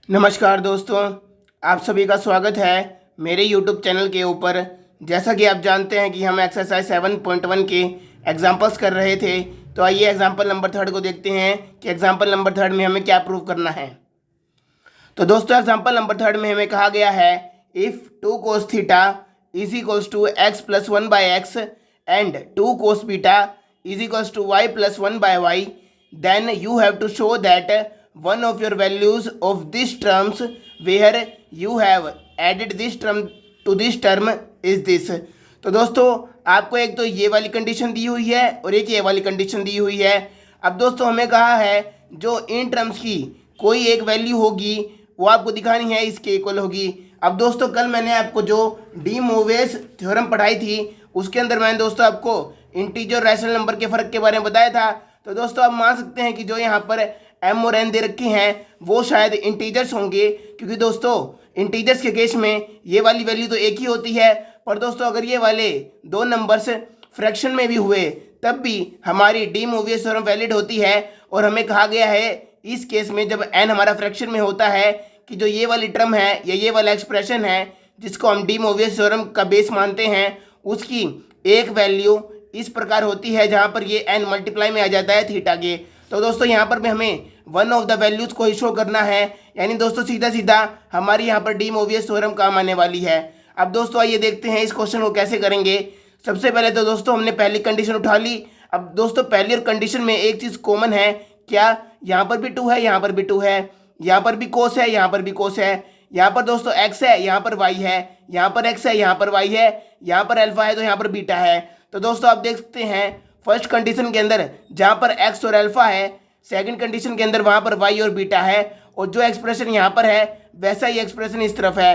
नमस्कार दोस्तों, आप सभी का स्वागत है मेरे YouTube चैनल के ऊपर। जैसा कि आप जानते हैं कि हम एक्सरसाइज 7.1 के एग्जाम्पल्स कर रहे थे, तो आइए एग्जाम्पल नंबर 3 को देखते हैं कि एग्जाम्पल नंबर 3 में हमें क्या प्रूव करना है। तो दोस्तों एग्जाम्पल नंबर 3 में हमें कहा गया है if 2 cos theta is equals to X plus 1/x and 2 cos beta is equals to y plus 1/y, then you have to show that one of your values of these terms where you have added this term to this term is this। तो दोस्तों आपको एक तो ये वाली condition दी हुई है और एक ये वाली कंडीशन दी हुई है। अब दोस्तों हमें कहा है जो इन टर्म्स की कोई एक वैल्यू होगी वो आपको दिखानी है, इसके इक्वल होगी। अब दोस्तों कल मैंने आपको जो डी मोवेस थ्योरम पढ़ाई थी उसके अंदर मैंने दोस्तों आपको इंटीजर रैशनल नंबर के फ़र्क के बारे में बताया था। तो दोस्तों आप मान सकते हैं कि जो यहाँ पर एम और एन दे रखे हैं वो शायद इंटीजर्स होंगे, क्योंकि दोस्तों इंटीजर्स के केस में ये वाली वैल्यू तो एक ही होती है। पर दोस्तों अगर ये वाले दो नंबर्स फ्रैक्शन में भी हुए तब भी हमारी डी मोवियस थ्योरम वैलिड होती है। और हमें कहा गया है इस केस में जब एन हमारा फ्रैक्शन में होता है कि जो ये वाली टर्म है या ये वाला एक्सप्रेशन है जिसको हम डी मोवियस थ्योरम का बेस मानते हैं उसकी एक वैल्यू इस प्रकार होती है जहाँ पर ये एन मल्टीप्लाई में आ जाता है थीटा के। तो दोस्तों यहाँ पर भी हमें वन ऑफ द वैल्यूज़ को ही शो करना है, यानी दोस्तों सीधा सीधा हमारी यहाँ पर डी मोवियस थ्योरम काम आने वाली है। अब दोस्तों आइए देखते हैं इस क्वेश्चन को कैसे करेंगे। सबसे पहले तो दोस्तों हमने पहली कंडीशन उठा ली। अब दोस्तों पहली और कंडीशन में एक चीज़ कॉमन है, क्या? यहाँ पर भी 2 है, यहाँ पर भी 2 है, यहाँ पर भी कोस है, यहाँ पर भी कोस है, यहाँ पर दोस्तों x है, यहाँ पर y है, यहाँ पर x है, यहाँ पर y है, यहाँ पर अल्फा है तो यहाँ पर बीटा है। तो दोस्तों आप देख सकते हैं फर्स्ट कंडीशन के अंदर जहाँ पर x और अल्फा है, सेकंड कंडीशन के अंदर वहाँ पर y और बीटा है, और जो एक्सप्रेशन यहाँ पर है वैसा ही एक्सप्रेशन इस तरफ है।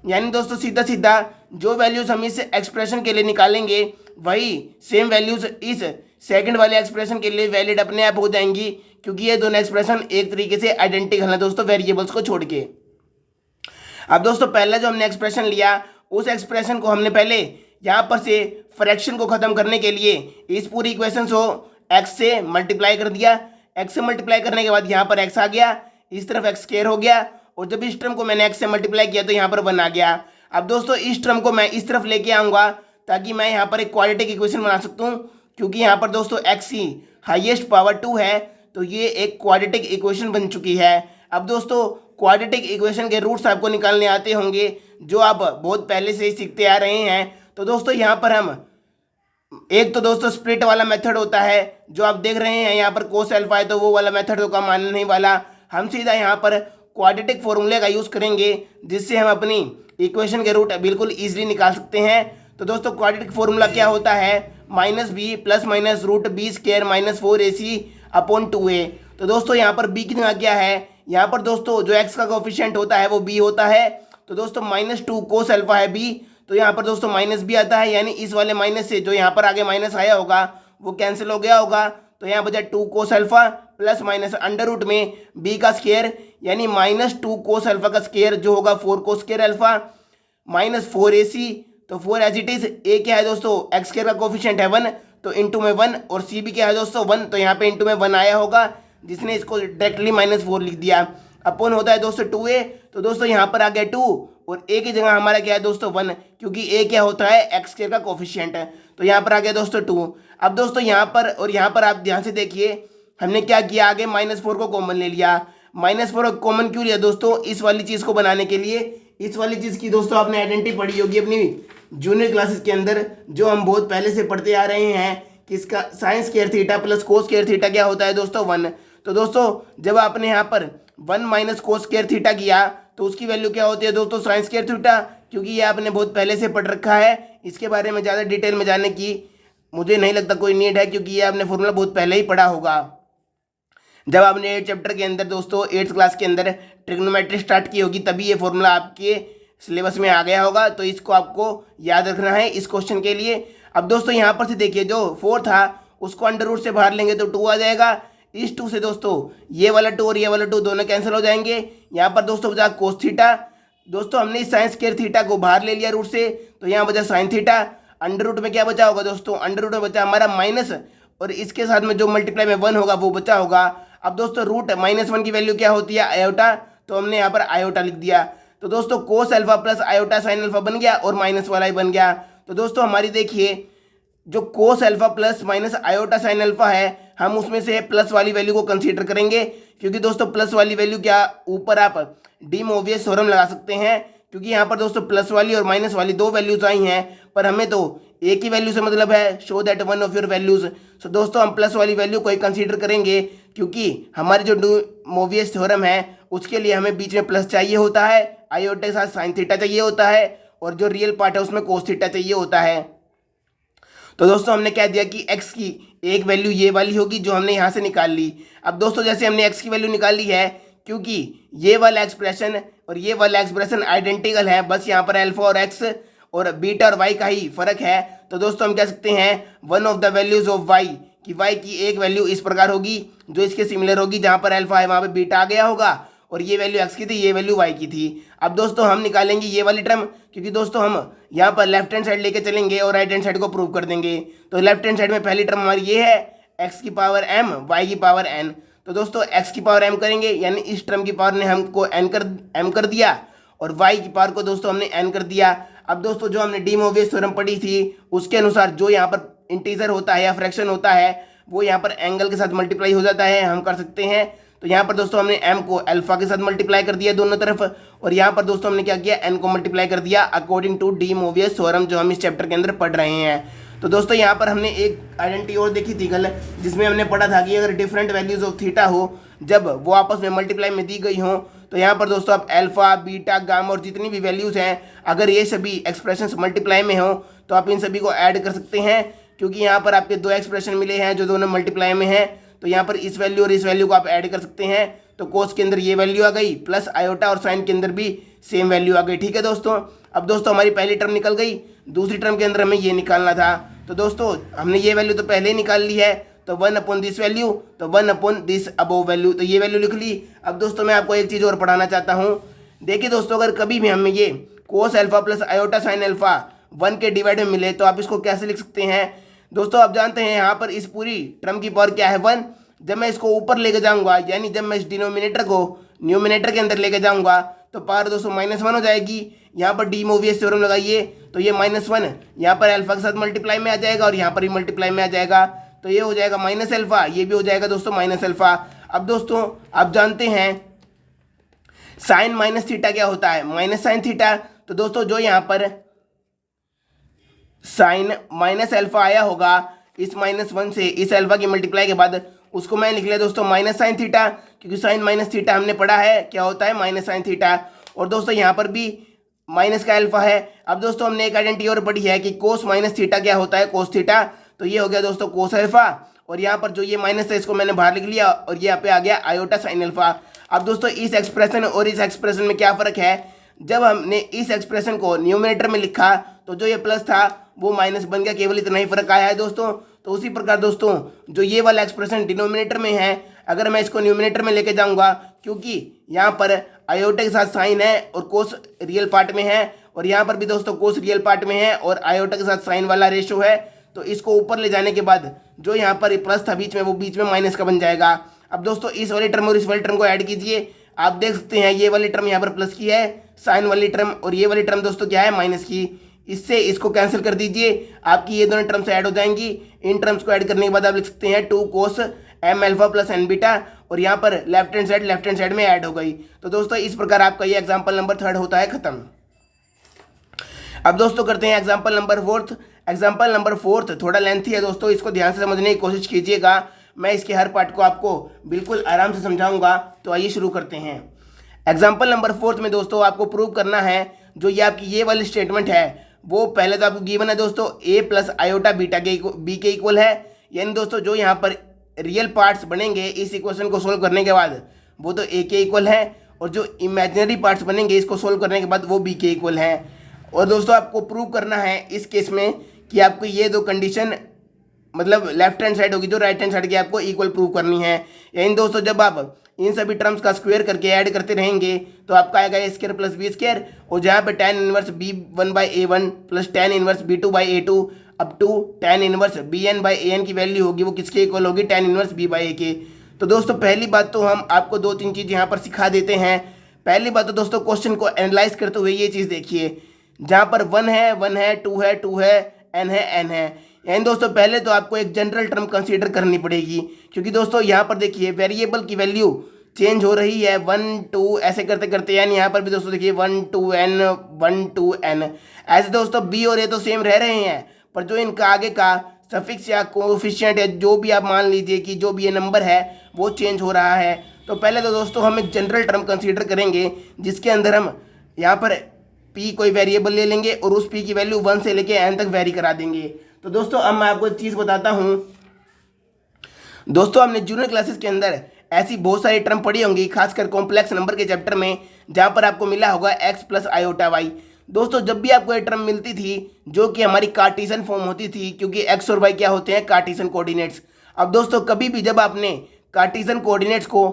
यानी दोस्तों सीधा सीधा जो वैल्यूज़ हम इस एक्सप्रेशन के लिए निकालेंगे वही सेम वैल्यूज़ इस सेकंड वाले एक्सप्रेशन के लिए वैलिड अपने आप हो जाएंगी, क्योंकि ये दोनों एक्सप्रेशन एक तरीके से आइडेंटिकल है दोस्तों वेरिएबल्स को छोड़ के। अब दोस्तों पहला जो हमने एक्सप्रेशन लिया उस एक्सप्रेशन को हमने पहले यहाँ पर से फ्रैक्शन को ख़त्म करने के लिए इस पूरी इक्वेशन को x से मल्टीप्लाई कर दिया। x से मल्टीप्लाई करने के बाद यहाँ पर x आ गया, इस तरफ x स्क्वायर हो गया, और जब इस टर्म को मैंने x से मल्टीप्लाई किया तो यहाँ पर 1 आ गया। अब दोस्तों इस टर्म को मैं इस तरफ लेके आऊँगा ताकि मैं यहाँ पर एक क्वाड्रेटिक इक्वेशन बना सकता हूँ, क्योंकि यहाँ पर दोस्तों x ही हाइएस्ट पावर 2 है तो ये एक क्वाड्रेटिक इक्वेशन बन चुकी है। अब दोस्तों क्वाड्रेटिक इक्वेशन के रूट्स आपको निकालने आते होंगे जो आप बहुत पहले से ही सीखते आ रहे हैं। तो दोस्तों यहाँ पर हम एक तो दोस्तों स्प्लिट वाला मेथड होता है जो आप देख रहे हैं, यहाँ पर कोस अल्फा है तो वो वाला मेथड तो काम आने नहीं वाला। हम सीधा यहाँ पर क्वाड्रेटिक फॉर्मूले का यूज़ करेंगे जिससे हम अपनी इक्वेशन के रूट बिल्कुल ईजिली निकाल सकते हैं। तो दोस्तों क्वाड्रेटिक फॉर्मूला क्या होता है? -b plus minus root B square minus 4ac upon 2a। तो दोस्तों यहाँ पर b की जगह क्या है? यहाँ पर दोस्तों जो x का कोफिशिएंट होता है वो b होता है। तो दोस्तों -2 कोस अल्फा है b, तो यहाँ पर दोस्तों माइनस भी आता है, यानी इस वाले माइनस से जो यहाँ पर आगे माइनस आया होगा वो कैंसिल हो गया होगा। तो यहाँ बचा 2 cos alpha plus minus under root में b का स्क्वायर, यानी -2 कोस अल्फा का स्क्वायर जो होगा 4 cos square alpha minus 4ac। तो 4 एज इट इज। a क्या है दोस्तों? x स्क्वायर का कोफिशिएंट है 1 तो इंटू में 1, और c भी क्या है दोस्तों 1, तो यहाँ पे इंटू में 1 आया होगा जिसने इसको डायरेक्टली -4 लिख दिया। अपॉन होता है दोस्तों 2a, तो दोस्तों यहाँ पर आ गया 2 और a की जगह हमारा क्या है दोस्तों 1, क्योंकि a क्या होता है x स्क्वायर का कोफिशिएंट है। तो यहाँ पर आ गया दोस्तों 2। अब दोस्तों यहाँ पर और यहाँ पर आप ध्यान से देखिए हमने क्या किया, आगे -4 को कॉमन ले लिया। -4 को कॉमन क्यों लिया दोस्तों? इस वाली चीज़ को बनाने के लिए। इस वाली चीज़ की दोस्तों आपने आइडेंटिटी पढ़ी होगी अपनी जूनियर क्लासेस के अंदर, जो हम बहुत पहले से पढ़ते आ रहे हैं कि इसका sine square theta plus cos square theta क्या होता है दोस्तों 1। तो दोस्तों जब आपने यहाँ पर 1 माइनस कोस स्क्वायर थीटा किया तो उसकी वैल्यू क्या होती है दोस्तों? साइन स्क्वायर थीटा, क्योंकि ये आपने बहुत पहले से पढ़ रखा है। इसके बारे में ज़्यादा डिटेल में जानने की मुझे नहीं लगता कोई नीड है, क्योंकि ये आपने फॉर्मूला बहुत पहले ही पढ़ा होगा। जब आपने 8 चैप्टर के अंदर दोस्तों 8th क्लास के अंदर ट्रिग्नोमेट्री स्टार्ट की होगी तभी ये फॉर्मूला आपके सिलेबस में आ गया होगा, तो इसको आपको याद रखना है इस क्वेश्चन के लिए। अब दोस्तों यहाँ पर से देखिए जो 4 था उसको अंडर रूट से बाहर लेंगे तो 2 आ जाएगा। इस 2 से दोस्तों ये वाला 2 और ये वाला 2 दोनों कैंसिल हो जाएंगे। यहाँ पर दोस्तों बचा कोस थीटा, दोस्तों हमने इस साइन स्क्वायर थीटा को बाहर ले लिया रूट से, तो यहाँ बचा साइन थीटा। अंडर रूट में क्या बचा होगा दोस्तों? अंडर रूट में बचा हमारा माइनस, और इसके साथ में जो मल्टीप्लाई में 1 होगा वो बचा होगा। अब दोस्तों रूट -1 की वैल्यू क्या होती है? आयोटा, तो हमने यहाँ पर आयोटा लिख दिया। तो दोस्तों कोस alpha plus iota sine alpha बन गया और माइनस वाला ही बन गया। तो दोस्तों हमारी देखिए जो कोस alpha plus minus iota sine alpha है, हम उसमें से प्लस वाली वैल्यू को कंसीडर करेंगे, क्योंकि दोस्तों प्लस वाली वैल्यू क्या ऊपर आप डी मोवियस थ्योरम लगा सकते हैं, क्योंकि यहाँ पर दोस्तों प्लस वाली और माइनस वाली दो वैल्यूज आई हैं, पर हमें तो एक ही वैल्यू से मतलब है, show that one of your values. So दोस्तों हम प्लस वाली वैल्यू को ही कंसीडर करेंगे, क्योंकि हमारी जो डी मोवियस थ्योरम है उसके लिए हमें बीच में प्लस चाहिए होता है, आयोटा के साथ साइन थीटा चाहिए होता है, और जो रियल पार्ट है उसमें कोस थीटा चाहिए होता है। तो दोस्तों हमने क्या दिया कि x की एक वैल्यू ये वाली होगी जो हमने यहाँ से निकाल ली। अब दोस्तों जैसे हमने x की वैल्यू निकाल ली है, क्योंकि ये वाला एक्सप्रेशन और ये वाला एक्सप्रेशन आइडेंटिकल है, बस यहाँ पर अल्फा और x और बीटा और y का ही फर्क है, तो दोस्तों हम कह सकते हैं one of the values of y कि y की एक वैल्यू इस प्रकार होगी जो इसके सिमिलर होगी, जहाँ पर अल्फा है वहाँ पे बीटा आ गया होगा, और ये वैल्यू x की थी, ये वैल्यू y की थी। अब दोस्तों हम निकालेंगे ये वाली टर्म, क्योंकि दोस्तों हम यहाँ पर लेफ्ट हैंड साइड लेके चलेंगे और राइट हैंड साइड को प्रूव कर देंगे। तो लेफ्ट हैंड साइड में पहली टर्म हमारी ये है x की पावर m y की पावर n। तो दोस्तों x की पावर m करेंगे, यानी इस टर्म की पावर ने हमको m कर दिया, और y की पावर को दोस्तों हमने n कर दिया। अब दोस्तों जो हमने डी मोवियस थ्योरम पढ़ी थी उसके अनुसार जो यहाँ पर इंटीजर होता है या फ्रैक्शन होता है वो यहाँ पर एंगल के साथ मल्टीप्लाई हो जाता है, हम कर सकते हैं। तो यहाँ पर दोस्तों हमने m को अल्फा के साथ मल्टीप्लाई कर दिया दोनों तरफ, और यहाँ पर दोस्तों हमने क्या किया n को मल्टीप्लाई कर दिया अकॉर्डिंग टू डी मोवियस थ्योरम जो हम इस चैप्टर के अंदर पढ़ रहे हैं। तो दोस्तों यहाँ पर हमने एक आइडेंटिटी और देखी थी कल, जिसमें हमने पढ़ा था कि अगर डिफरेंट वैल्यूज ऑफ थीटा हो, जब वो आपस में मल्टीप्लाई में दी गई हों, तो यहाँ पर दोस्तों आप अल्फा बीटा गामा और जितनी भी वैल्यूज हैं, अगर ये सभी एक्सप्रेशंस मल्टीप्लाई में हों तो आप इन सभी को ऐड कर सकते हैं, क्योंकि यहाँ पर आपके दो एक्सप्रेशन मिले हैं जो दोनों मल्टीप्लाई में हैं। तो यहाँ पर इस वैल्यू और इस वैल्यू को आप ऐड कर सकते हैं, तो कोस के अंदर ये वैल्यू आ गई प्लस आयोटा, और साइन के अंदर भी सेम वैल्यू आ गई। ठीक है दोस्तों, अब दोस्तों हमारी पहली टर्म निकल गई, दूसरी टर्म के अंदर हमें ये निकालना था। तो दोस्तों हमने ये वैल्यू तो पहले ही निकाल ली है, तो 1 अपॉन दिस वैल्यू, तो 1 अपॉन दिस अबोव वैल्यू, तो ये वैल्यू लिख ली। अब दोस्तों मैं आपको एक चीज़ और पढ़ाना चाहता हूँ। देखिए दोस्तों, अगर कभी भी हमें ये कोस alpha plus iota sine alpha 1 के डिवाइड में मिले तो आप इसको कैसे लिख सकते हैं। दोस्तों आप जानते हैं यहाँ पर इस पूरी टर्म की पावर क्या है 1। जब मैं इसको ऊपर लेके जाऊंगा, यानी जब मैं इस डिनोमिनेटर को न्यूमिनेटर के अंदर लेके जाऊंगा, तो पावर दोस्तों -1 हो जाएगी। यहाँ पर डी मोवियस थ्योरम लगाइए, तो ये -1 यहाँ पर अल्फा के साथ मल्टीप्लाई में आ जाएगा और यहाँ पर भी मल्टीप्लाई में आ जाएगा, तो ये हो जाएगा माइनस अल्फा, ये भी हो जाएगा दोस्तों माइनस अल्फा। अब दोस्तों आप जानते हैं साइन माइनस थीटा क्या होता है, माइनस साइन थीटा। तो दोस्तों जो यहाँ पर साइन माइनस अल्फा आया होगा इस -1 से, इस अल्फा की मल्टीप्लाई के बाद, उसको मैं लिख लिया दोस्तों माइनस साइन थीटा, क्योंकि साइन माइनस थीटा हमने पढ़ा है क्या होता है, माइनस साइन थीटा। और दोस्तों यहाँ पर भी माइनस का अल्फा है। अब दोस्तों हमने एक आइडेंटिटी और पढ़ी है कि कोस माइनस थीटा क्या होता है, कोस थीटा। तो ये हो गया दोस्तों कोस अल्फा, और यहाँ पर जो ये माइनस है इसको मैंने बाहर लिख लिया, और ये यहाँ पे आ गया आयोटा साइन अल्फा। अब दोस्तों इस एक्सप्रेशन और इस एक्सप्रेशन में क्या फ़र्क है, जब हमने इस एक्सप्रेशन को न्यूमिनेटर में लिखा तो जो ये प्लस था वो माइनस बन गया, केवल इतना ही फर्क आया है दोस्तों। तो उसी प्रकार दोस्तों जो ये वाला एक्सप्रेशन डिनोमिनेटर में है, अगर मैं इसको न्यूमिनेटर में लेके जाऊंगा, क्योंकि यहाँ पर आयोटा के साथ साइन है और कोस रियल पार्ट में है, और यहाँ पर भी दोस्तों कोस रियल पार्ट में है और आयोटा के साथ साइन वाला रेशो है, तो इसको ऊपर ले जाने के बाद जो यहाँ पर प्लस था बीच में, वो बीच में माइनस का बन जाएगा। अब दोस्तों इस वाली टर्म और इस वाली टर्म को ऐड कीजिए, आप देख सकते हैं ये वाली टर्म यहाँ पर प्लस की है साइन वाली टर्म, और ये वाली टर्म दोस्तों क्या है माइनस की। इससे इसको कैंसिल कर दीजिए, आपकी ये दोनों टर्म्स ऐड हो जाएंगी। इन टर्म्स को ऐड करने के बाद आप लिख सकते हैं 2 कोस m alpha plus n beta, और यहाँ पर लेफ्ट हैंड साइड में ऐड हो गई। तो दोस्तों इस प्रकार आपका ये एग्जाम्पल नंबर 3 होता है खत्म। अब दोस्तों करते हैं एग्जाम्पल नंबर 4। एग्जाम्पल नंबर 4 थोड़ा लेंथी है दोस्तों, इसको ध्यान से समझने की कोशिश कीजिएगा। मैं इसके हर पार्ट को आपको बिल्कुल आराम से समझाऊंगा। तो आइए शुरू करते हैं। एग्जाम्पल नंबर 4 में दोस्तों आपको प्रूव करना है जो ये आपकी ये वाली स्टेटमेंट है, वो पहले तो आपको गिवन है दोस्तों a प्लस आयोटा बीटा के बी के इक्वल है। यानी दोस्तों जो यहाँ पर रियल पार्ट्स बनेंगे इस इक्वेशन को सोल्व करने के बाद वो तो a के इक्वल है, और जो इमेजिनरी पार्ट्स बनेंगे इसको सोल्व करने के बाद वो b के इक्वल है। और दोस्तों आपको प्रूव करना है इस केस में कि आपको ये दो कंडीशन मतलब लेफ्ट हैंड साइड होगी जो राइट हैंड साइड की आपको इक्वल प्रूव करनी है। यानी दोस्तों जब आप इन सभी टर्म्स का स्क्वायर करके ऐड करते रहेंगे तो आपका आएगा A square plus B square, और जहाँ पे tan inverse b1/a1 plus tan inverse b2/a2 up to tan inverse bn/an की वैल्यू होगी वो किसके इक्वल होगी, tan इनवर्स b/a के। तो दोस्तों पहली बात तो हम आपको 2-3 चीज़ यहाँ पर सिखा देते हैं। पहली बात तो दोस्तों क्वेश्चन को एनालाइज करते हुए ये चीज़ देखिए, जहाँ पर 1 है 2 है n है n है, यानी दोस्तों पहले तो आपको एक जनरल टर्म कंसीडर करनी पड़ेगी, क्योंकि दोस्तों यहाँ पर देखिए वेरिएबल की वैल्यू चेंज हो रही है 1 2 ऐसे करते करते, यानी यहाँ पर भी दोस्तों देखिए 1 2 n ऐसे दोस्तों b और a तो सेम रह रहे हैं, पर जो इनका आगे का सफिक्स या कोफिशिएंट या जो भी आप मान लीजिए कि जो भी ये नंबर है वो चेंज हो रहा है। तो पहले तो दोस्तों हम एक जनरल टर्म कंसीडर करेंगे जिसके अंदर हम यहाँ पर p कोई वेरिएबल ले लेंगे और उस p की वैल्यू 1 से लेके n तक वेरी करा देंगे। तो दोस्तों अब मैं आपको एक चीज़ बताता हूँ। दोस्तों हमने जूनियर क्लासेस के अंदर ऐसी बहुत सारी टर्म पढ़ी होंगी, खासकर कॉम्प्लेक्स नंबर के चैप्टर में, जहाँ पर आपको मिला होगा x प्लस आयोटा वाई। दोस्तों जब भी आपको ये टर्म मिलती थी जो कि हमारी कार्टेशियन फॉर्म होती थी, क्योंकि x और y क्या होते हैं, कार्टेशियन कोऑर्डिनेट्स। अब दोस्तों कभी भी जब आपने कार्टेशियन कोऑर्डिनेट्स को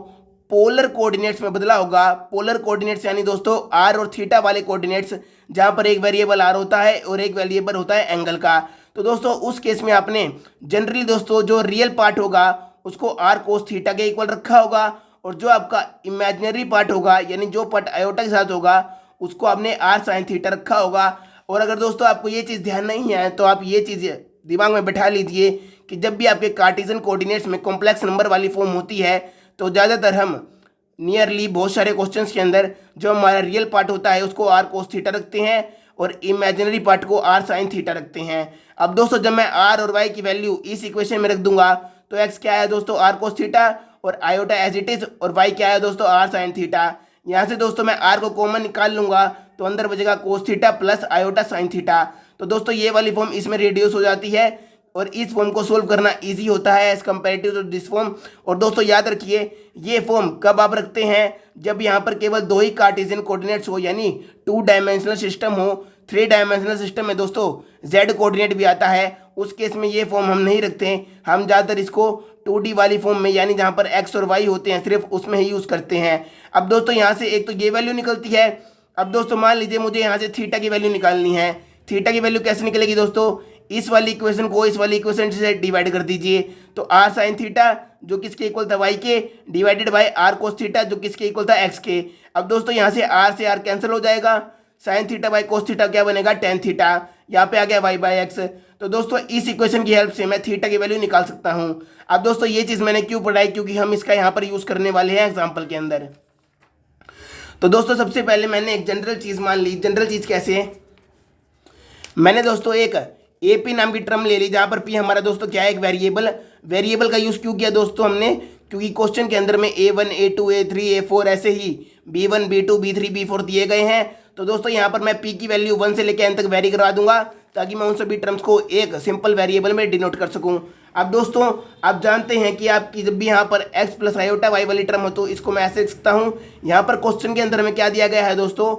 पोलर कोऑर्डिनेट्स में बदला होगा, पोलर कोऑर्डिनेट्स यानी दोस्तों r और थीटा वाले कोऑर्डिनेट्स, जहाँ पर एक वेरिएबल r होता है और एक वेरिएबल होता है एंगल का, तो दोस्तों उस केस में आपने जनरली दोस्तों जो रियल पार्ट होगा उसको r कोस थीटा के इक्वल रखा होगा, और जो आपका इमेजिनरी पार्ट होगा यानी जो पार्ट आयोटा के साथ होगा उसको आपने r साइन थीटा रखा होगा। और अगर दोस्तों आपको ये चीज़ ध्यान नहीं है तो आप ये चीज़ दिमाग में बैठा लीजिए कि जब भी आपके कार्टेशियन कोऑर्डिनेट्स में कॉम्प्लेक्स नंबर वाली फॉर्म होती है तो ज़्यादातर हम नियरली बहुत सारे क्वेश्चंस के अंदर जो हमारा रियल पार्ट होता है उसको r कोस थीटा रखते हैं और इमेजिनरी पार्ट को r साइन थीटा रखते हैं। अब दोस्तों जब मैं r और y की वैल्यू इस इक्वेशन में रख दूंगा तो x क्या है दोस्तों r कोस थीटा और आयोटा एज इट इज, और y क्या है दोस्तों r साइन थीटा। यहाँ से दोस्तों मैं r को कॉमन निकाल लूंगा तो अंदर बचेगा cos theta plus iota sine theta. तो दोस्तों ये वाली फॉर्म इसमें रिड्यूस हो जाती है और इस फॉर्म को सोल्व करना इजी होता है as comparative to this form. और दोस्तों याद रखिए ये फॉर्म कब आप रखते हैं, जब यहाँ पर केवल दो ही कार्टेशियन कोऑर्डिनेट्स हो, यानी 2 डायमेंशनल सिस्टम हो। 3 डायमेंशनल सिस्टम में दोस्तों z कोऑर्डिनेट भी आता है, उस केस में ये फॉर्म हम नहीं रखते हैं, हम ज़्यादातर इसको 2D वाली फॉर्म में यानी जहाँ पर x और y होते हैं सिर्फ उसमें ही यूज़ करते हैं। अब दोस्तों यहाँ से एक तो ये वैल्यू निकलती है। अब दोस्तों मान लीजिए मुझे यहाँ से थीटा की वैल्यू निकालनी है। थीटा की वैल्यू कैसे निकलेगी दोस्तों, इस वाली इक्वेशन को इस वाली इक्वेशन से डिवाइड कर दीजिए, तो r साइन थीटा जो किसके इक्वल था y के divided by r cos theta जो किसके इक्वल था x के। अब दोस्तों यहाँ से r से r कैंसिल हो जाएगा, sine theta by cos theta क्या बनेगा टेन थीटा, यहाँ पे आ गया y बाय एक्स। तो दोस्तों इस इक्वेशन की हेल्प से मैं थीटा की वैल्यू निकाल सकता हूँ। अब दोस्तों ये चीज़ मैंने क्यों पढ़ाई, क्योंकि हम इसका यहाँ पर यूज़ करने वाले हैं एग्जाम्पल के अंदर। तो दोस्तों सबसे पहले मैंने एक जनरल चीज़ मान ली। जनरल चीज़ कैसे, मैंने दोस्तों एक ए पी नाम की टर्म ले ली, जहाँ पर पी हमारा दोस्तों क्या है, एक वेरिएबल। वेरिएबल का यूज़ क्यों किया दोस्तों हमने, क्योंकि क्वेश्चन के अंदर में A1 A2 A3 A4 ऐसे ही B1 B2 B3 B4 दिए गए हैं। तो दोस्तों यहाँ पर मैं p की वैल्यू 1 से लेकर n तक वेरी करवा दूंगा ताकि मैं उन सभी टर्म्स को एक सिंपल वेरिएबल में डिनोट कर सकूं। अब दोस्तों आप जानते हैं कि आपकी जब भी यहाँ पर x प्लस आयोटा वाई वाली टर्म हो तो इसको मैं ऐसे लिख सकता हूँ। यहाँ पर क्वेश्चन के अंदर में क्या दिया गया है दोस्तों,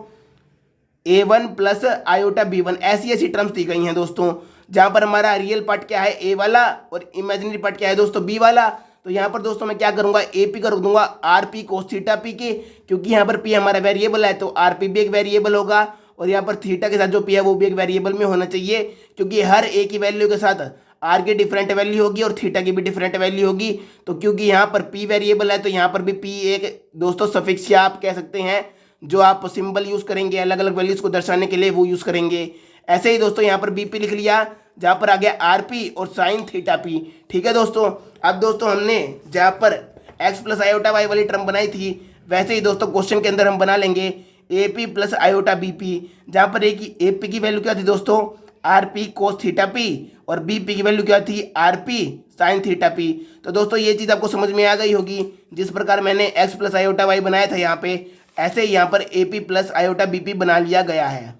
a1 प्लस आयोटा b1, ऐसी ऐसी टर्म्स दी गई हैं दोस्तों, जहाँ पर हमारा रियल पार्ट क्या है a वाला और इमेजिनरी पार्ट क्या है दोस्तों b वाला। तो यहाँ पर दोस्तों मैं क्या करूँगा, ए पी कर दूंगा are P cos theta P के, क्योंकि यहाँ पर पी हमारा वेरिएबल है तो आर पी भी एक वेरिएबल होगा, और यहाँ पर थीटा के साथ जो पी है वो भी एक वेरिएबल में होना चाहिए, क्योंकि हर ए की वैल्यू के साथ आर की डिफरेंट वैल्यू होगी और थीटा की भी डिफरेंट वैल्यू होगी। तो क्योंकि यहाँ पर पी वेरिएबल है तो यहाँ पर भी पी एक दोस्तों सफिक्स या आप कह सकते हैं जो आप सिंबल यूज़ करेंगे अलग अलग वैल्यूज़ को दर्शाने के लिए वो यूज़ करेंगे। ऐसे ही दोस्तों यहाँ पर बी पी लिख लिया, जहाँ पर आ गया आर पी और साइन थीटा पी। ठीक है दोस्तों, अब दोस्तों हमने जहाँ पर एक्स प्लस आयोटा वाई वाली टर्म बनाई थी वैसे ही दोस्तों क्वेश्चन के अंदर हम बना लेंगे A P plus iota B P, जहाँ पर ए पी की वैल्यू क्या थी दोस्तों R P cos theta P और बी पी की वैल्यू क्या थी R P sine theta P. तो दोस्तों ये चीज़ आपको समझ में आ गई होगी, जिस प्रकार मैंने एक्स प्लस आयोटा वाई बनाया था यहाँ पे, ऐसे ही यहाँ पर A P plus iota B P बना लिया गया है।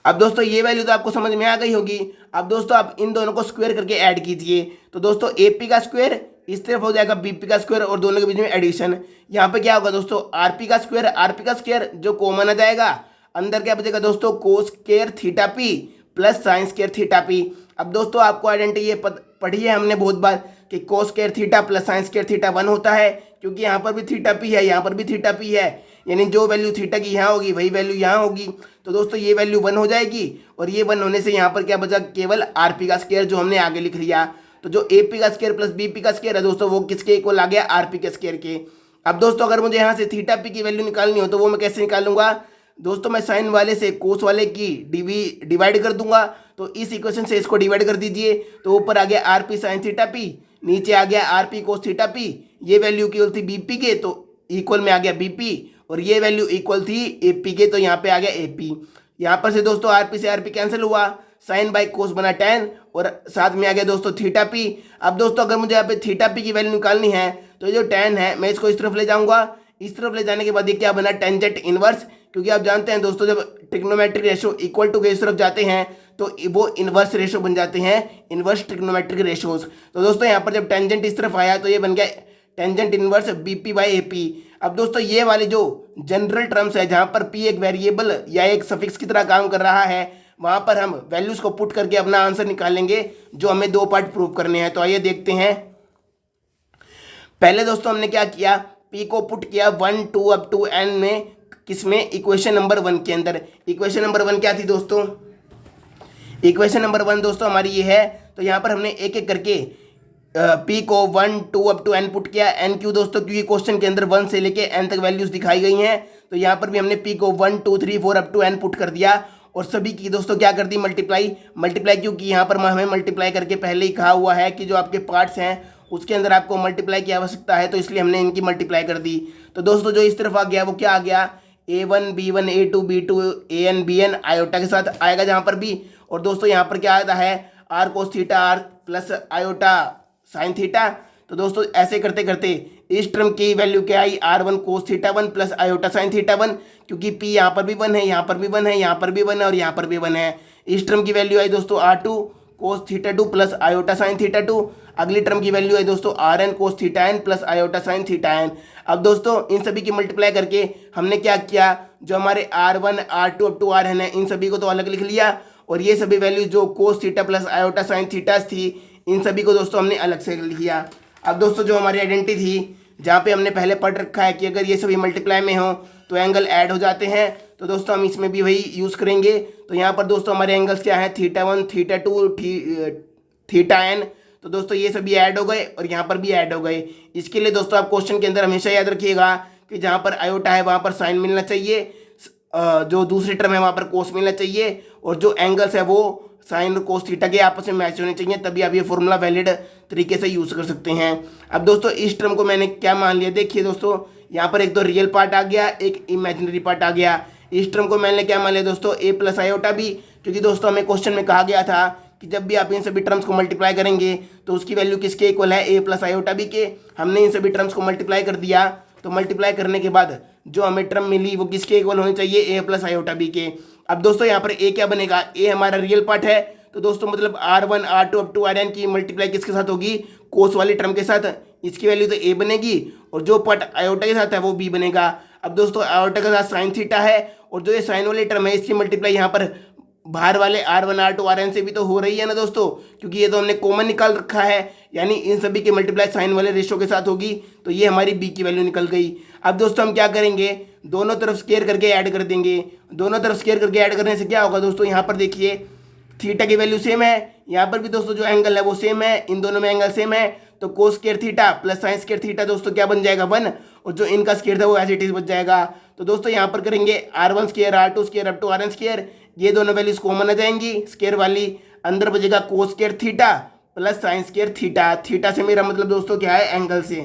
अब दोस्तों ये वैल्यू तो आपको समझ में आ गई होगी। अब दोस्तों आप इन दोनों को स्क्वायर करके ऐड कीजिए, तो दोस्तों ए पी का स्क्वायर इस तरफ हो जाएगा बी पी का स्क्वायर और दोनों के बीच में एडिशन। यहाँ पे क्या होगा दोस्तों आर पी का स्क्वायर जो कॉमन आ जाएगा, अंदर क्या बचेगा दोस्तों cos square theta P plus sine square theta P. अब दोस्तों आपको आइडेंटिटी ये पढ़ी है हमने बहुत बार कि cos square theta plus sine square theta 1 होता है, क्योंकि यहाँ पर भी थीटा पी है यहाँ पर भी थीटा पी है, यानी जो वैल्यू थीटा की यहाँ होगी वही वैल्यू यहाँ होगी। तो दोस्तों ये वैल्यू 1 हो जाएगी और ये 1 होने से यहाँ पर क्या बचा केवल आर पी का स्क्वायर जो हमने आगे लिख लिया। तो जो ए पी का स्क्वायर प्लस बी पी का स्क्वायर है दोस्तों वो किसके इक्वल आ गया आर पी के स्क्वायर के। अब दोस्तों अगर मुझे यहाँ से थीटा पी की वैल्यू निकालनी हो तो वो मैं कैसे निकालूंगा दोस्तों, मैं साइन वाले से कोस वाले की डिवाइड कर दूंगा। तो इस इक्वेशन से इसको डिवाइड कर दीजिए, तो ऊपर आ गया are P sine theta P, नीचे आ गया are P cos theta P. ये वैल्यू इक्वल थी बीपी के, तो इक्वल में आ गया बीपी, और ये वैल्यू इक्वल थी एपी के, तो यहाँ पे आ गया एपी। यहाँ पर से दोस्तों आरपी से आरपी कैंसिल हुआ, साइन बाई कोस बना टेन, और साथ में आ गया दोस्तों थीटा पी। अब दोस्तों अगर मुझे यहाँ पे थीटा पी की वैल्यू निकालनी है तो ये जो टेन है मैं इसको इस तरफ ले जाऊंगा, इस तरफ ले जाने के बाद ये क्या बना, टेंजेंट इनवर्स। क्योंकि आप जानते हैं दोस्तों जब ट्रिग्नोमेट्रिक रेशो इक्वल टू के इस तरफ जाते हैं तो वो इनवर्स रेशो बन जाते हैं, इनवर्स ट्रिग्नोमेट्रिक रेशोज। तो दोस्तों यहाँ पर जब टेंजेंट इस तरफ आया तो ये बन गया tangent inverse BP by AP. अब दोस्तों ये वाली जो जनरल टर्म्स है जहाँ पर पी एक वेरिएबल या एक सफिक्स की तरह काम कर रहा है, वहाँ पर हम वैल्यूज को पुट करके अपना आंसर निकालेंगे जो हमें दो पार्ट प्रूव करने हैं। तो आइए देखते हैं। पहले दोस्तों हमने क्या किया, पी को पुट किया 1 2 अप टू एन में, किसमें, इक्वेशन नंबर 1 के अंदर। इक्वेशन नंबर 1 क्या थी दोस्तों, इक्वेशन नंबर 1 दोस्तों हमारी ये है। तो यहाँ पर हमने एक एक करके पी को 1 2 अप टू एन पुट किया। एन क्यों दोस्तों, क्योंकि क्वेश्चन के अंदर 1 से लेके एन तक वैल्यूज दिखाई गई हैं। तो यहाँ पर भी हमने पी को 1 2 3 4 अप टू एन पुट कर दिया, और सभी की दोस्तों क्या कर दी, मल्टीप्लाई क्योंकि यहाँ पर हमें मल्टीप्लाई करके पहले ही कहा हुआ है कि जो आपके पार्ट्स हैं उसके अंदर आपको मल्टीप्लाई की आवश्यकता है, तो इसलिए हमने इनकी मल्टीप्लाई कर दी। तो दोस्तों जो इस तरफ आ गया वो क्या आ गया, A1 B1 A2 B2 AN BN iota के साथ आएगा जहाँ पर भी। और दोस्तों यहाँ पर क्या आता है, R cos theta R plus iota sine theta. तो दोस्तों ऐसे करते करते इस टर्म की वैल्यू क्या आई, R1 cos theta 1 plus iota sine theta 1, क्योंकि P यहाँ पर भी 1 है, यहाँ पर भी 1 है, यहाँ पर भी 1 है और यहाँ पर भी 1 है। इस टर्म की वैल्यू आई दोस्तों R2 cos theta 2 plus iota sine theta 2। अगली टर्म की वैल्यू है दोस्तों Rn cos theta n plus iota sine theta n। अब दोस्तों इन सभी की मल्टीप्लाई करके हमने क्या किया, जो हमारे R1 R2 up to Rn है इन सभी को तो अलग लिख लिया, और ये सभी वैल्यू जो cos theta plus iota sine theta थी इन सभी को दोस्तों हमने अलग से लिख लिया। अब दोस्तों जो हमारी आइडेंटिटी थी जहाँ पे हमने पहले पढ़ रखा है कि अगर ये सभी मल्टीप्लाई में हो तो एंगल ऐड हो जाते हैं, तो दोस्तों हम इसमें भी वही यूज़ करेंगे। तो यहाँ पर दोस्तों हमारे एंगल्स क्या है, थीटा 1 थीटा 2 थीटा n। तो दोस्तों ये सभी ऐड हो गए और यहाँ पर भी ऐड हो गए। इसके लिए दोस्तों आप क्वेश्चन के अंदर हमेशा याद रखिएगा कि जहाँ पर आयोटा है वहाँ पर साइन मिलना चाहिए, जो दूसरी टर्म है वहाँ पर कोस मिलना चाहिए, और जो एंगल्स है वो साइन और कोस थीटा के आपस में मैच होने चाहिए, तभी आप ये फॉर्मूला वैलिड तरीके से यूज़ कर सकते हैं। अब दोस्तों इस टर्म को मैंने क्या मान लिया, देखिए दोस्तों यहाँ पर एक तो रियल पार्ट आ गया, एक इमेजिनरी पार्ट आ गया। इस टर्म को मैंने क्या मान लिया दोस्तों, ए प्लस आयोटा बी, क्योंकि दोस्तों हमें क्वेश्चन में कहा गया था कि जब भी आप इन सभी टर्म्स को मल्टीप्लाई करेंगे तो उसकी वैल्यू किसके इक्वल है, ए प्लस आयोटा बी के। हमने इन सभी टर्म्स को मल्टीप्लाई कर दिया, तो मल्टीप्लाई करने के बाद जो हमें टर्म मिली वो किसके इक्वल होनी चाहिए, ए प्लस आयोटा बी के। अब दोस्तों यहाँ पर ए क्या बनेगा, ए हमारा रियल पार्ट है, तो दोस्तों मतलब R1 R2 up to Rn की मल्टीप्लाई किसके साथ होगी, कोस वाली टर्म के साथ। इसकी वैल्यू तो ए बनेगी, और जो पार्ट आयोटा के साथ है वो बी बनेगा। अब दोस्तों आयोटा के साथ साइन थीटा है, और जो ये साइन वाली टर्म है इसकी मल्टीप्लाई यहाँ पर बाहर वाले R1 R2 Rn से भी तो हो रही है ना दोस्तों, क्योंकि ये तो हमने कॉमन निकाल रखा है, यानी इन सभी की मल्टीप्लाई साइन वाले रेशो के साथ होगी। तो ये हमारी बी की वैल्यू निकल गई। अब दोस्तों हम क्या करेंगे, दोनों तरफ स्क्वायर करके ऐड कर देंगे। दोनों तरफ स्क्वायर करके ऐड करने से क्या होगा दोस्तों, यहाँ पर देखिए थीटा की वैल्यू सेम है, यहाँ पर भी दोस्तों जो एंगल है वो सेम है, इन दोनों में एंगल सेम है, तो cos square theta plus sine square theta दोस्तों क्या बन जाएगा 1, और जो इनका स्क्वायर था वो एज इट इज बच जाएगा। तो दोस्तों यहाँ पर करेंगे R1 square R2 square up to Rn square, ये दोनों वैल्यूज कॉमन आ जाएंगी स्क्वायर वाली, अंदर बचेगा cos square theta plus sine square theta. Theta से मेरा मतलब दोस्तों क्या है, एंगल से।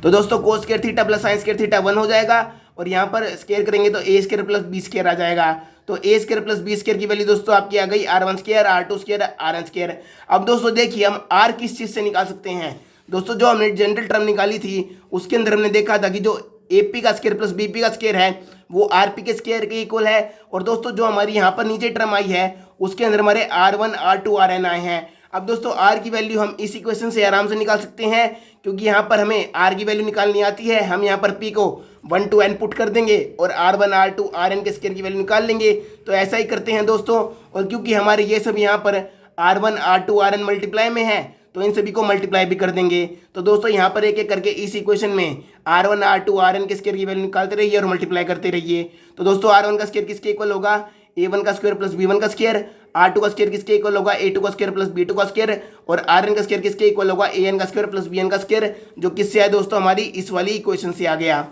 तो दोस्तों cos square theta plus sine square theta 1 हो जाएगा, और यहाँ पर स्क्वायर करेंगे तो ए स्क्वायर प्लस बी स्क्वायर आ जाएगा। तो ए स्क्वायर प्लस बी स्क्वायर की वैल्यू दोस्तों आपकी आ गई R1 square R2 square Rn square. अब दोस्तों देखिए हम R किस चीज़ से निकाल सकते हैं, दोस्तों जो हमने जनरल टर्म निकाली थी उसके अंदर हमने देखा था कि जो AP का स्क्वायर प्लस BP का स्क्वायर है वो RP के स्क्वायर के इक्वल है। और दोस्तों जो हमारी यहाँ पर नीचे टर्म आई है उसके अंदर हमारे R1 R2 Rn आए हैं। अब दोस्तों R की वैल्यू हम इस इक्वेशन से आराम से निकाल सकते हैं, क्योंकि यहाँ पर हमें R की वैल्यू निकालनी आती है। हम यहाँ पर P को 1 to n पुट कर देंगे और R1 R2 Rn के स्क्वायर की वैल्यू निकाल लेंगे। तो ऐसा ही करते हैं दोस्तों, और क्योंकि हमारे ये सब यहाँ पर R1 R2 Rn मल्टीप्लाई में है तो इन सभी को मल्टीप्लाई भी कर देंगे। तो दोस्तों यहाँ पर एक एक करके इस इक्वेशन में R1 R2 Rn के स्क्वायर की वैल्यू निकालते रहिए और मल्टीप्लाई करते रहिए। तो दोस्तों R1 का स्क्वायर किसके इक्वल होगा, A1 का स्क्वायर प्लस B1 का स्क्वायर। R2 का स्क्वायर किसके इक्वल होगा, A2 का स्क्वायर प्लस B2 का स्क्वायर, और Rn का स्क्वायर किसके इक्वल होगा, AN का स्क्वायर प्लस BN का स्क्वायर, जो किससे है दोस्तों, हमारी इस वाली इक्वेशन से आ गया।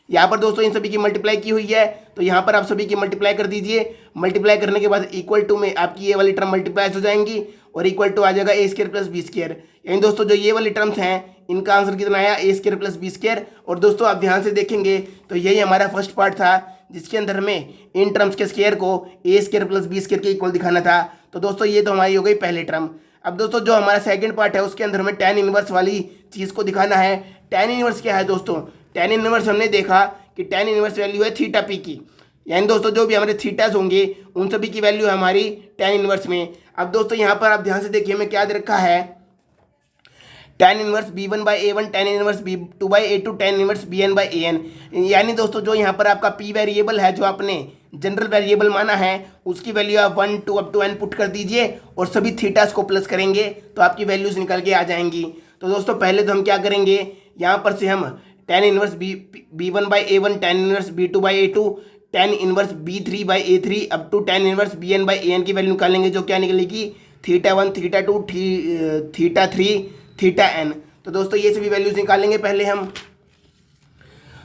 यहाँ पर दोस्तों इन सभी की मल्टीप्लाई की हुई है, तो यहाँ पर आप सभी की मल्टीप्लाई कर दीजिए। मल्टीप्लाई करने के बाद इक्वल टू में आपकी ये वाली टर्म मल्टीप्लाई हो जाएंगी और इक्वल टू आ जाएगा ए स्क्वायर प्लस बी स्क्वायर। यानी दोस्तों जो ये वाली टर्म्स हैं इनका आंसर कितना आया, ए स्क्वायर प्लस बी स्क्वायर। और दोस्तों आप ध्यान से देखेंगे तो यही हमारा फर्स्ट पार्ट था जिसके अंदर हमें इन टर्म्स के स्क्वायर को ए स्क्वायर प्लस बी स्क्वायर के इक्वल दिखाना था। तो दोस्तों ये तो हमारी हो गई पहली टर्म। अब दोस्तों जो हमारा सेकंड पार्ट है उसके अंदर हमें tan इनवर्स वाली चीज़ को दिखाना है। tan इनवर्स क्या है दोस्तों, tan इनवर्स हमने देखा कि tan इनवर्स वैल्यू है थीटा पी की, यानी दोस्तों जो भी हमारे थीटास होंगे उन सभी की वैल्यू है हमारी tan इनवर्स में। अब दोस्तों यहाँ पर आप ध्यान से देखिए हमें क्या दे रखा है, tan inverse b1/a1 tan inverse b2/a2 tan inverse bn/an। यानी दोस्तों जो यहाँ पर आपका p वेरिएबल है जो आपने जनरल वेरिएबल माना है उसकी वैल्यू आप 1 2 अप टू n पुट कर दीजिए और सभी थीटास को प्लस करेंगे तो आपकी वैल्यूज निकल के आ जाएंगी। तो दोस्तों पहले तो हम क्या करेंगे, यहाँ पर से हम tan inverse b1/a1 tan inverse b2/a2 tan inverse b3/a3 up to tan inverse bn/an की वैल्यू निकालेंगे, जो क्या निकलेगी θ1 θ2 θ3 θn। तो दोस्तों ये सभी वैल्यूज निकालेंगे पहले हम।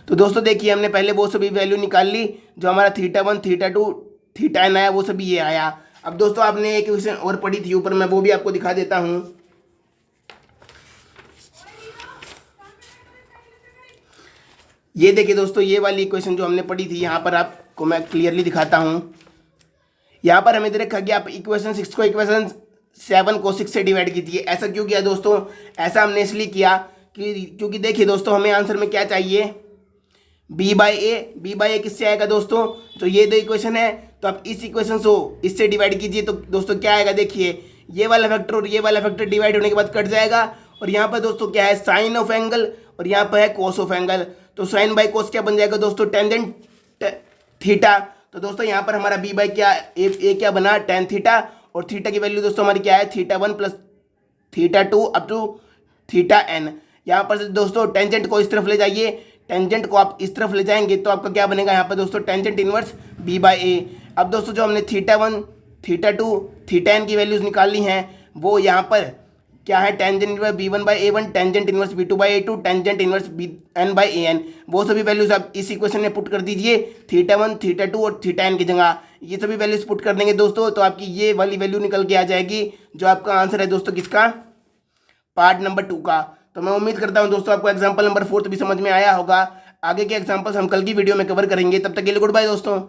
तो दोस्तों देखिए हमने पहले वो सभी वैल्यू निकाल ली, जो हमारा θ1 θ2 θn आया वो सभी ये आया। अब दोस्तों आपने एक क्वेश्चन और पढ़ी थी ऊपर, मैं वो भी आपको दिखा देता हूँ। ये देखिए दोस्तों ये वाली इक्वेशन जो हमने पढ़ी थी, यहाँ पर आपको मैं क्लियरली दिखाता हूँ। यहाँ पर हमें दे रखा कि आप इक्वेशन 6 को इक्वेशन 7 को 6 से डिवाइड कीजिए। ऐसा क्यों किया दोस्तों, ऐसा हमने इसलिए किया क्योंकि देखिए दोस्तों हमें आंसर में क्या चाहिए, b/a किससे आएगा दोस्तों, तो ये दो इक्वेशन है तो आप इस इक्वेशन को इससे डिवाइड कीजिए। तो दोस्तों क्या आएगा, देखिए ये वाला फैक्टर और ये वाला फैक्टर डिवाइड होने के बाद कट जाएगा, और यहाँ पर दोस्तों क्या है साइन ऑफ एंगल और यहाँ पर है कोस ऑफ एंगल। तो साइन बाई कोस क्या बन जाएगा दोस्तों, टेंजेंट थीटा। तो दोस्तों यहाँ पर हमारा b बाई क्या ए क्या बना, tan थीटा, और थीटा की वैल्यू दोस्तों हमारी क्या है θ1 प्लस θ2 अप टू θn। यहाँ पर दोस्तों टेंजेंट को इस तरफ ले जाइए, टेंजेंट को आप इस तरफ ले जाएंगे तो आपका क्या बनेगा यहाँ पर दोस्तों टेंजेंट इनवर्स b/a। अब दोस्तों जो हमने θ1 θ2 θn की वैल्यूज निकाली हैं वो यहाँ पर क्या है, tangent inverse b1/a1 tangent inverse b2/a2 tangent inverse bn/an। वो सभी वैल्यूज आप इस इक्वेशन में पुट कर दीजिए, θ1 θ2 और θn की जगह ये सभी वैल्यूज पुट कर देंगे दोस्तों, तो आपकी ये वाली वैल्यू निकल के आ जाएगी, जो आपका आंसर है दोस्तों किसका, पार्ट नंबर 2 का। तो मैं उम्मीद करता हूँ दोस्तों आपको एग्जाम्पल नंबर 4 भी समझ में आया होगा। आगे के एग्जाम्पल्स हम कल की वीडियो में कवर करेंगे, तब तक के लिए गुड बाय दोस्तों।